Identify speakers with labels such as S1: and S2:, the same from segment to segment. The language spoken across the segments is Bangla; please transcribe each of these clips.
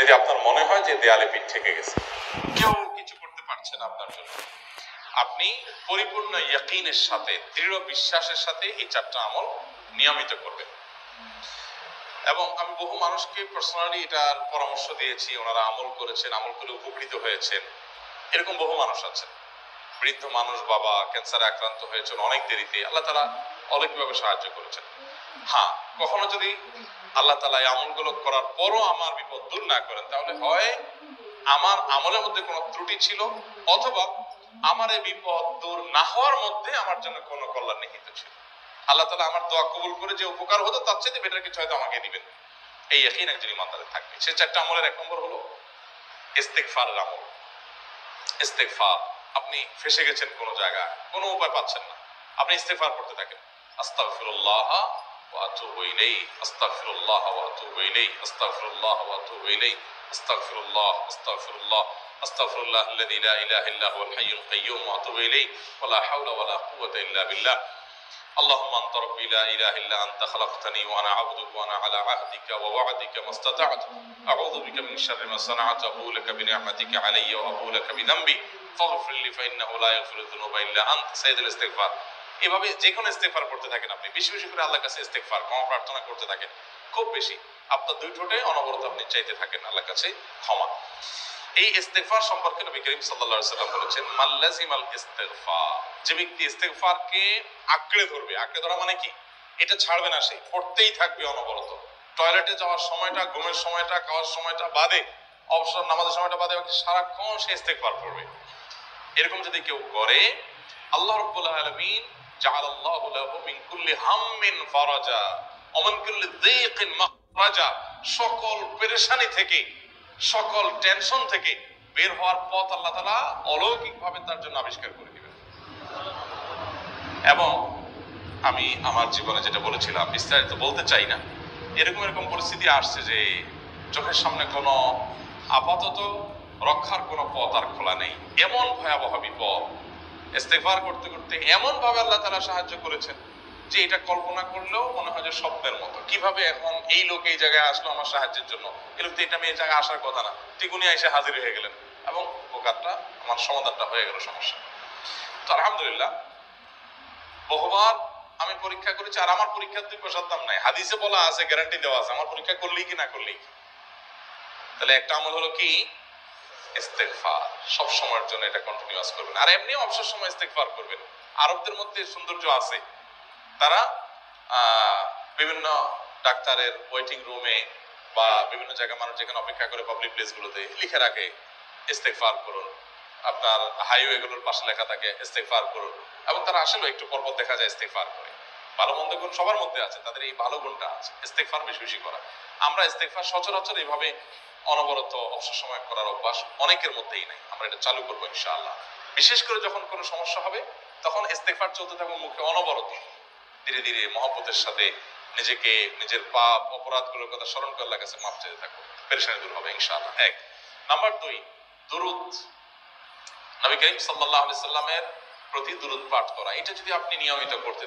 S1: যদি আপনার মনে হয় যে দেয়ালে পিঠ থেকে গেছে, কেউ কিছু করতে পারছে না আপনার জন্য, আপনি পরিপূর্ণ ইয়াকিনের সাথে, দৃঢ় বিশ্বাসের সাথে এই 4টা আমল নিয়মিত করবেন। এবং আমি বহু মানুষকে পার্সোনালি এটার পরামর্শ দিয়েছি, ওনারা আমল করেছেন, আমল করে উপকৃত হয়েছেন। এরকম বহু মানুষ আছেন, বৃদ্ধ মানুষ, বাবা ক্যান্সারে আক্রান্ত হয়েছেন অনেক দেরিতে, আল্লাহ তাআলা অলৌকিকভাবে সাহায্য করেছেন। হ্যাঁ, কখনো যদি আল্লাহ তাআলা এই আমলগুলো করার পরও আমার বিপদ দূর না করেন, তাহলে হয় আমার আমলের মধ্যে কোনো ত্রুটি ছিল, অথবা আমার এই বিপদ দূর না হওয়ার মধ্যে আমার জন্য কোনো কল্যাণ নিহিত ছিল। আল্লাহ তাআলা আমার দোয়া কবুল করে যে উপকার হতো তার চেয়ে বেটার কিছু হয়তো আমাকে দিবেন, এই ইয়াকিন একজন ইমানদারের থাকবে। সে 4টা আমলের 1 নম্বর হলো ইস্তেগফারের আমল। ইস্তেগফার, আপনি ফেসে গেছেন কোনো জায়গায়, কোনো উপায় পাচ্ছেন না, আপনি ইস্তেগফার করতে থাকেন। আস্তাগফিরুল্লাহ ওয়া আতুবু ইলাইহি, আস্তাগফিরুল্লাহ ওয়া আতুবু ইলাইহি, আস্তাগফিরুল্লাহ ওয়া আতুবু ইলাইহি, আস্তাগফিরুল্লাহ, আস্তাগফিরুল্লাহ, আস্তাগফিরুল্লাহ আল্লাযী লা ইলাহা ইল্লা হুয়াল হাইয়ুল কাইয়্যুম ওয়া আতুবু ইলাইহি ওয়া লা হাওলা ওয়া লা কুওয়াতা ইল্লা বিল্লাহ। اللهم انت ربي لا اله الا انت خلقتني وانا عبدك وانا على عهدك ووعدك ما استطعت اعوذ بك من شر ما صنعت ابو لك بنعمتك علي وابو لك بذنبي فاغفر لي فانه لا يغفر الذنوب الا انت سيد الاستغفار। এভাবে যে কোনো ইস্তেগফার করতে থাকেন, আপনি বেশি বেশি করে আল্লাহর কাছে ইস্তেগফার, ক্ষমা প্রার্থনা করতে থাকেন, খুব বেশি। আপনার 2 ঠোঁটে অনবরত আপনি চাইতে থাকেন আল্লাহর কাছে ক্ষমা। এই ইস্তেগফার সম্পর্কে নবী করিম সাল্লাল্লাহু আলাইহি ওয়াসাল্লাম বলেছেন, মাল্লাজিমাল ইস্তেগফার, যে ব্যক্তি ইস্তেগফারকে আঁকড়ে ধরবে, আঁকড়ে ধরা মানে কি, এটা ছাড়বে না, সে পড়তেই থাকবে অনবরত। টয়লেটে যাওয়ার সময়টা, ঘুমের সময়টা, খাওয়ার সময়টা বাদে, অবসর নামাজের সময়টা বাদে সারাক্ষণ সে ইস্তেগফার করবে। এরকম যদি কেউ করে, আল্লাহ রাব্বুল আলামিন জাআলাল্লাহু লাহু মিন কুল্লি হাম্মিন ফারাজা ওয়া মিন কুল্লি যায়কিন মাখরাজা, সকল পেরেশানি থেকে, সকল টেনশন থেকে বের হওয়ার পথ আল্লাহ তাআলা অলৌকিকভাবে তার জন্য আবিষ্কার করে দিবেন। এবং আমি আমার জীবনে যেটা বলেছিলাম, বিস্তারিত বলতে চাই না, এরকম পরিস্থিতি আসছে যে চোখের সামনে কোনো আপাতত রক্ষার কোনো পথ আর খোলা নেই, এমন ভয়াবহ বিপদ। ইস্তেগফার করতে করতে এমন ভাবে আল্লাহ তাআলা সাহায্য করেছেন যে এটা কল্পনা করলেও মনে হয় যে স্বপ্নের মতো। কিভাবে এখন এই লোক এই জায়গায় আসলো আমার সাহায্যের জন্য, এই লোক তো এটা এই জায়গায় আসার কথা না, ঠিক উনি এসে হাজির হয়ে গেলেন এবং উপকারটা, আমার সমাধানটা হয়ে গেল সমস্যা। তো আলহামদুলিল্লাহ, বহুবার আমি পরীক্ষা করেছি, আর আমার পরীক্ষার 2 পয়সার দাম নাই। হাদিসে বলা আছে, গ্যারান্টি দেওয়া আছে, আমার পরীক্ষা করলেই কি না করলেই। তাহলে একটা আমল হলো কি, ইস্তেগফার। সব সময়ের জন্য এটা কন্টিনিউয়াস করবেন, আর এমনি অবসর সময় ইস্তেগফার করবেন। আরবদের মধ্যে সৌন্দর্য আছে, তারা বিভিন্ন ডাক্তারের ওয়েটিং রুমে বা বিভিন্ন জায়গায় মানুষ যেখানে অপেক্ষা করে পাবলিক প্লেসগুলোতে লিখে রাখে ইস্তেগফার করুন, আপনার হাইওয়ে গুলোর পাশে লেখা থাকে ইস্তেগফার করুন, এবং তারা আসলে একটু পরপর দেখা যায় ইস্তেগফার করে। ভালো মন্দ গুণ সবার মধ্যে আছে, তাদের এই ভালো গুণটা আছে, ইস্তেগফার বেশি বেশি করা। আমরা ইস্তেগফার সচরাচর এইভাবে অনবরত অবসর সময় করার অভ্যাস অনেকের মধ্যেই নাই। আমরা এটা চালু করবো ইনশাআল্লাহ। বিশেষ করে যখন কোনো সমস্যা হবে তখন ইস্তেগফার চলতে থাকবে মুখে অনবরত, ধীরে ধীরে মহব্বতের সাথে নিজেকে, নিজের পাপ অপরাধগুলোর কথা স্মরণ করে আল্লাহর কাছে মাফ চাইতে থাকবো, পেরেশানি দূর হবে ইনশাআল্লাহ। 1 নাম্বার 2, দুরূদ। নবী করিম সাল্লাল্লাহু আলাইহি সাল্লামের প্রতি দুরূদ পাঠ করা, এটা যদি আপনি নিয়মিত করতে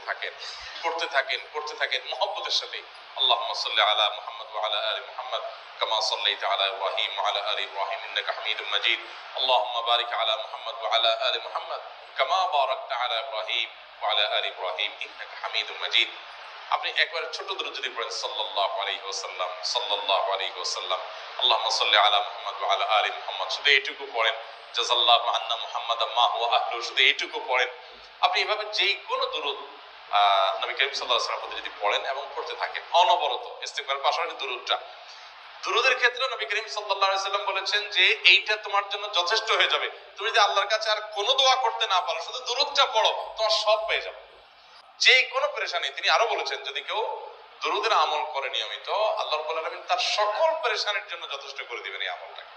S1: থাকেন মহব্বতের সাথে, আল্লাহুম্মা সাল্লি আলা মুহাম্মদ ওয়া আলা আলি মুহাম্মদ কামা সাল্লাইতা আলা ইব্রাহিম ওয়া আলা আলি ইব্রাহিম ইন্নাকা হামিদুম মাজিদ, আল্লাহুম্মা বারিক আলা মুহাম্মদ ওয়া আলা আলি মুহাম্মদ কামা বারাকতা আলা ইব্রাহিম ওয়া আলা আলি ইব্রাহিম ইন্নাকা হামিদুম মাজিদ। আপনি একবার ছোট দুরূদ যদি পড়েন, সাল্লাল্লাহু আলাইহি ওয়াসাল্লাম, সাল্লাল্লাহু আলাইহি ওয়াসাল্লাম, আল্লাহুম্মা সাল্লি আলা মুহাম্মদ ওয়া আলা আলি মুহাম্মদ, শুধু এইটুকু পড়েন, জাযাল্লাহু আন্না মুহাম্মাদাম মা হুয়া আহলু, শুধু এইটুকু পড়েন। আপনি এভাবে যেই কোনো দুরূদ নবী করিম সাল্লাল্লাহু আলাইহি ওয়াসাল্লাম যদি পড়েন এবং পড়তে থাকেন অনবরত, ইস্তেগফারের পাশাপাশি দুরূদটা, দুরূদের ক্ষেত্রে নবী করিম সাল্লাল্লাহু আলাইহি ওয়াসাল্লাম বলেছেন যে এইটা তোমার জন্য যথেষ্ট হয়ে যাবে। তুমি যদি আল্লাহর কাছে আর কোনো দোয়া করতে না পারো, শুধু দুরূদটা পড়ো, তোমার সব পেয়ে যাবে, যে কোনো পেরেশানি। তিনি আরো বলেছেন, যদি কেউ দুরূদের আমল করে নিয়মিত, আল্লাহ রাব্বুল আলামিন তার সকল পেরেশানির জন্য যথেষ্ট করে দিবেন, এই আমলটাকে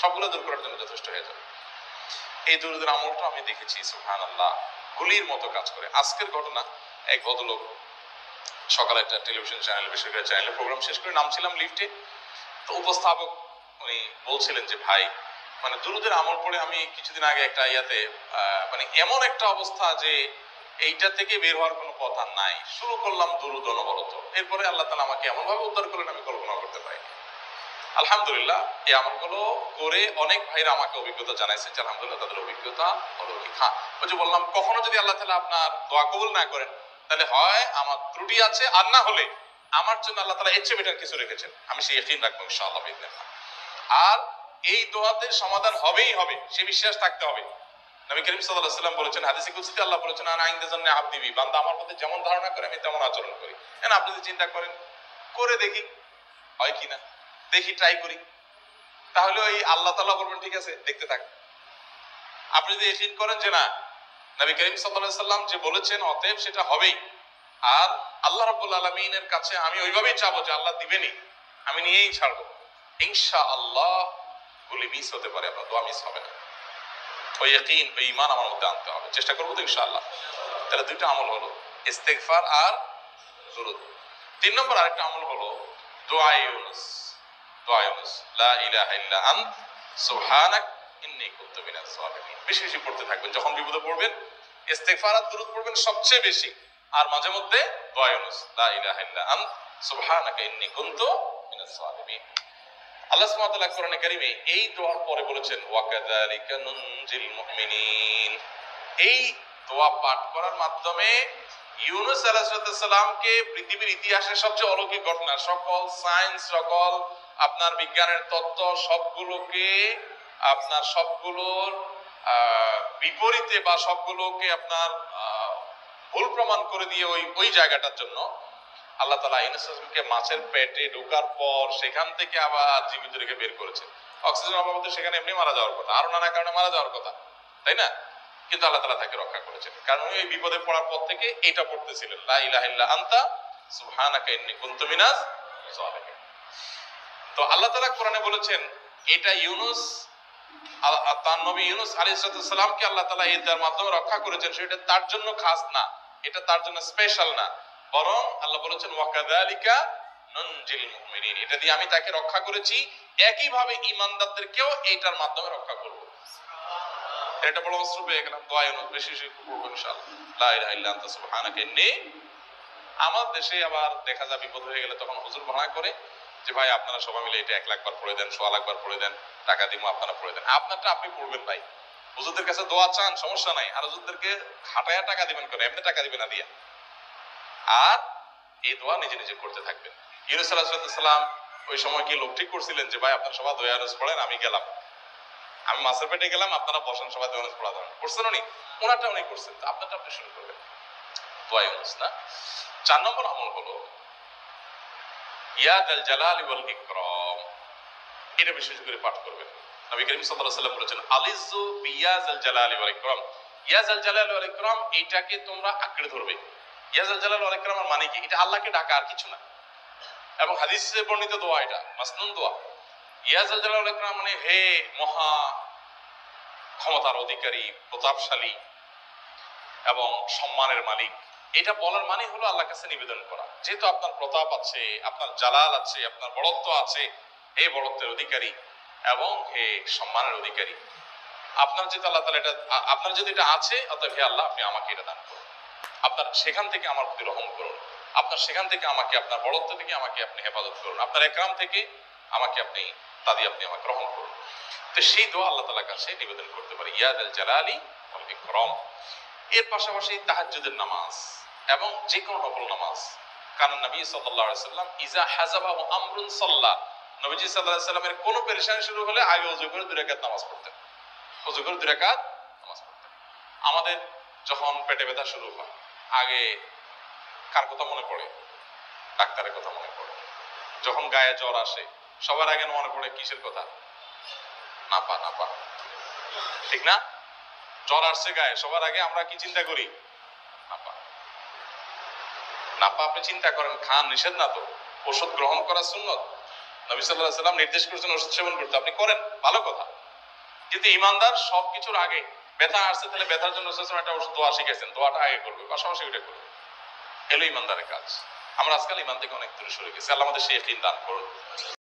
S1: সবগুলো দূর করার জন্য যথেষ্ট হয়ে যাবে। এই দুরূদের আমলটা আমি দেখেছি সুবহানাল্লাহ গুলির মতো কাজ করে। আজকের ঘটনা, এক ভদ্রলোক সকালে একটা টেলিভিশন চ্যানেল, বেসরকারি চ্যানেলে প্রোগ্রাম শেষ করে নামছিলাম লিফটে, তো উপস্থাপক উনি বলছিলেন যে ভাই, মানে দুরূদের আমল পড়ে আমি কিছুদিন আগে একটা ইয়াতে মানে এমন একটা অবস্থা যে এইটা থেকে বের হওয়ার কোনো পথ আর নাই, শুরু করলাম দুরূদ অনবরত, এরপরে আল্লাহ তাআলা আমাকে এমন ভাবে উদ্ধার করলেন আমি কল্পনা করতে পারিনি। আলহামদুলিল্লাহ এই আমলগুলো করে অনেক ভাইরা আমাকে অভিজ্ঞতা জানাইছেন যে আলহামদুলিল্লাহ তাদের অভিজ্ঞতা অলৌকিক। হ্যাঁ, ওই যে বললাম কখনো যদি আল্লাহ তাআলা আপনার দোয়া কবুল না করেন তাহলে হয় আমার ত্রুটি আছে, আর না হলে আমার জন্য আল্লাহ তাআলা এর চেয়ে বেটার কিছু রেখেছেন, আমি সেই ইকিন রাখবো ইনশাআল্লাহ বিইذنিল্লাহ। আর এই দোয়াতে সমাধান হবেই হবে, সে বিশ্বাস থাকতে হবে। নবী করিম সাল্লাল্লাহু আলাইহি ওয়াসাল্লাম বলেছেন, হাদিসে কুদসিতে আল্লাহ বলেছেন, আনা ইনদা যান্নি আবদি বি, বান্দা আমার প্রতি যেমন ধারণা করে আমি তেমন আচরণ করি। এখন আপনি যদি চিন্তা করেন করে দেখি হয় কিনা, দেখি ট্রাই করি, তাহলে ওই আল্লাহ তাআলা বলবেন ঠিক আছে দেখতে থাক। আপনি যদি ইকিন করেন যে না নবী করিম সাল্লাল্লাহু আলাইহি ওয়াসাল্লাম যে বলেছেন অতএব সেটা হবেই, আর আল্লাহ রাব্বুল আলামিনের কাছে আমি ওইভাবেই চাবো যে আল্লাহ দিবেনই, আমি নিয়েই ছাড়বো, ইনশাআল্লাহ বলে মিস হতে পারে, আপনার দোয়া মিস হবে না। ওই ইকিন, ওই ঈমান আমার মধ্যে আনতে হবে, চেষ্টা করবো তো ইনশাআল্লাহ। তাহলে দুইটা আমল হলো, ইস্তেগফার আর দুরূদ। 3 নম্বর আরেকটা আমল হলো দোয়া ইউনুস। দোয়া ইউনুস, লা ইলাহা ইল্লা আনত সুবহানাক ইন্নী কুনতু মিনাজ জালিমিন। বেশি বেশি পড়তে থাকবেন, যখন বিপদে পড়বেন ইস্তেগফার আর দুরূদ পড়বেন সবচেয়ে বেশি, আর মাঝে মধ্যে দোয়া ইউনুস, লা ইলাহা ইল্লা আনত সুবহানাকা ইন্নী কুনতু মিনাজ জালিমিন। আল্লাহ সুবহানাহু ওয়া তাআলা কোরআনে কারীমে এই দোয়ার পরে বলেছেন ওয়া কাযালিকা নুনজিল মুমিনিন। এই দোয়া পাঠ করার মাধ্যমে ইউনূস আলাইহিস সালামকে পৃথিবীর ইতিহাসের সবচেয়ে অলৌকিক ঘটনা, সকল সায়েন্স, সকল আপনার বিজ্ঞানের তত্ত্ব সবগুলোকে আপনার সবগুলোর বিপরীতে বা সবগুলোকে আপনার ভুল প্রমাণ করে দিয়ে ওই জায়গাটার জন্য আল্লাহ তাআলা ইউনূসকে মাছের পেটে ঢোকার পর সেখান থেকে আবার জীবিত রেখে বের করেছেন। অক্সিজেন অভাবে সেখানে এমনি মারা যাওয়ার কথা, আরো নানা কারণে মারা যাওয়ার কথা, তাই না? কিন্তু আল্লাহ তাআলা তাকে রক্ষা করেছেন, কারণ উনি ওই বিপদে পড়ার পর থেকে এটা পড়তেছিলেন, লা ইলাহা ইল্লা আনতা সুবহানাকা ইন্নী কুনতু মিনাজ জালিমিন। তো আল্লাহ তাআলা কোরআনে বলেছেন এটা ইউনূস, তার নবী ইউনূস আলাইহিস সালামকে আল্লাহ তাআলা এর মাধ্যমে রক্ষা করেছেন, সেটা তার জন্য খাস না, এটা তার জন্য স্পেশাল না, বরং আল্লাহ বলেছেন ওয়া কাযালিকা নুনজিল মুমিনিন, এটা দিয়ে আমি তাকে রক্ষা করেছি, একই ভাবে ঈমানদারদেরকেও এইটার মাধ্যমে রক্ষা করব। এটা বড় অস্ত্র পেয়ে গেলাম, দোয়া ইউনূস বেশি বেশি পড়ব ইনশাআল্লাহ, লা ইলাহা ইল্লা আনতা সুবহানাকা ইন্নী। আমার দেশে আবার দেখা যায় বিপদ হয়ে গেলে তখন হুজুর ভাড়া করে যে ভাই আপনারা সবাই মিলে এটা 1 লাখ বার পড়ে দেন, 1.5 লাখ বার পড়ে দেন, টাকা দিব আপনারা পড়ে দেন। আপনারটা আপনি পড়বেন ভাই, হুজুরদের কাছে দোয়া চান সমস্যা নাই, আর হুজুরদেরকে হাঁটায়া টাকা দিবেন করে, এমনি টাকা দিবেন না দিয়া। আর এই দোয়া নিজে নিজে করতে থাকবেন। ইউনূস আলাইহিস সালাম ওই সময় কি লোক ঠিক করছিলেন যে ভাই আপনারা সবাই দোয়া ইউনূস পড়েন, আমি গেলাম, আমি মাছের পেটে গেলাম, আপনারা বসেন সবাই দোয়া ইউনূস পড়া দেন, করছেন উনি? ওনারটা উনি করছেন, তো আপনারটা আপনি শুরু করবেন দোয়া ইউনূস না। 4 নম্বর আমল হলো ইয়া যাল জালালি ওয়াল ইকরাম, এটা বিশেষ করে পাঠ করবেন। নবী করিম সাল্লাল্লাহু আলাইহি ওয়াসাল্লাম বলেছেন আলিযু বিয়া যাল জালালি ওয়াল ইকরাম, ইয়া যাল জালালি ওয়াল ইকরাম, এটাকে তোমরা আঁকড়ে ধরবে। ইয়া যাল জালালি ওয়াল ইকরামের মানে কি? এটা আল্লাহকে ডাকা, আর কিছু না, এবং হাদিসে বর্ণিত দোয়া, এটা মাসনুন দোয়া। ইয়া যাল জালালি ওয়াল ইকরাম মানে হে মহা ক্ষমতার অধিকারী, প্রতাপশালী এবং সম্মানের মালিক, এটা বলার মানে হলো আল্লাহর কাছে নিবেদন করা, যেহেতু আপনার প্রতাপ আছে, আপনার জালাল আছে, আপনার বড়ত্ব আছে, হে বড়ত্বের অধিকারী এবং হে সম্মানের অধিকারী, আপনার যেহেতু আল্লাহ তাআলা এটা, আপনার যদি এটা আছে, অতএব হে আল্লাহ আপনি আমাকে এটা দান করুন, আপনার সেখান থেকে আমার প্রতি রহম করুন, আপনার সেখান থেকে আমাকে, আপনার বড়ত্ব থেকে আমাকে আপনি হেফাজত করুন, আপনার একরাম থেকে আমাকে আপনি, তা দিয়ে আপনি আমাকে রহম করুন। তো সেই দোয়া আল্লাহ তাআলার কাছে নিবেদন করতে পারি, ইয়া যাল জালালি ওয়াল ইকরাম। এর পাশাপাশি তাহাজ্জুদের নামাজ এবং যে কোনো নফল নামাজ, কারণ নবী সাল্লাল্লাহু আলাইহি ওয়াসাল্লাম ইজা হাযাবাহু আমরুন সাল্লা, নবীজি সাল্লাল্লাহু আলাইহি ওয়াসাল্লামের কোনো পেরেশানি শুরু হলে আগে ওযু করে 2 রাকাত নামাজ পড়তেন, ওযু করে 2 রাকাত নামাজ পড়তেন। আমাদের যখন পেটে ব্যথা শুরু হয় আগে কার কথা মনে পড়ে? ডাক্তারের কথা মনে পড়ে। যখন গায়ে জ্বর আসে সবার আগে মনে পড়ে কিসের কথা? নাপা, নাপা, ঠিক না? জ্বর আসছে গায়ে, সবার আগে আমরা কি চিন্তা করি? নাপা। নাপা আপনি চিন্তা করেন, খান নিষেধ না তো, ওষুধ গ্রহণ করা সুন্নত, নবী সাল্লাল্লাহু আলাইহি ওয়াসাল্লাম নির্দেশ করেছেন ওষুধ সেবন করতে, আপনি করেন, ভালো কথা। কিন্তু ইমানদার সবকিছুর আগে ব্যথা আসছে, তাহলে ব্যথার জন্য একটা ওষুধ দোয়া শিখেছেন, দোয়াটা আগে করবে, পাশাপাশি ওইটা করবে, এলো ইমানদারের কাজ। আমরা আজকাল ইমান থেকে অনেক দূরে সরে গেছি, আল্লাহ আমাদের সেই ইয়াকিন দান করুন।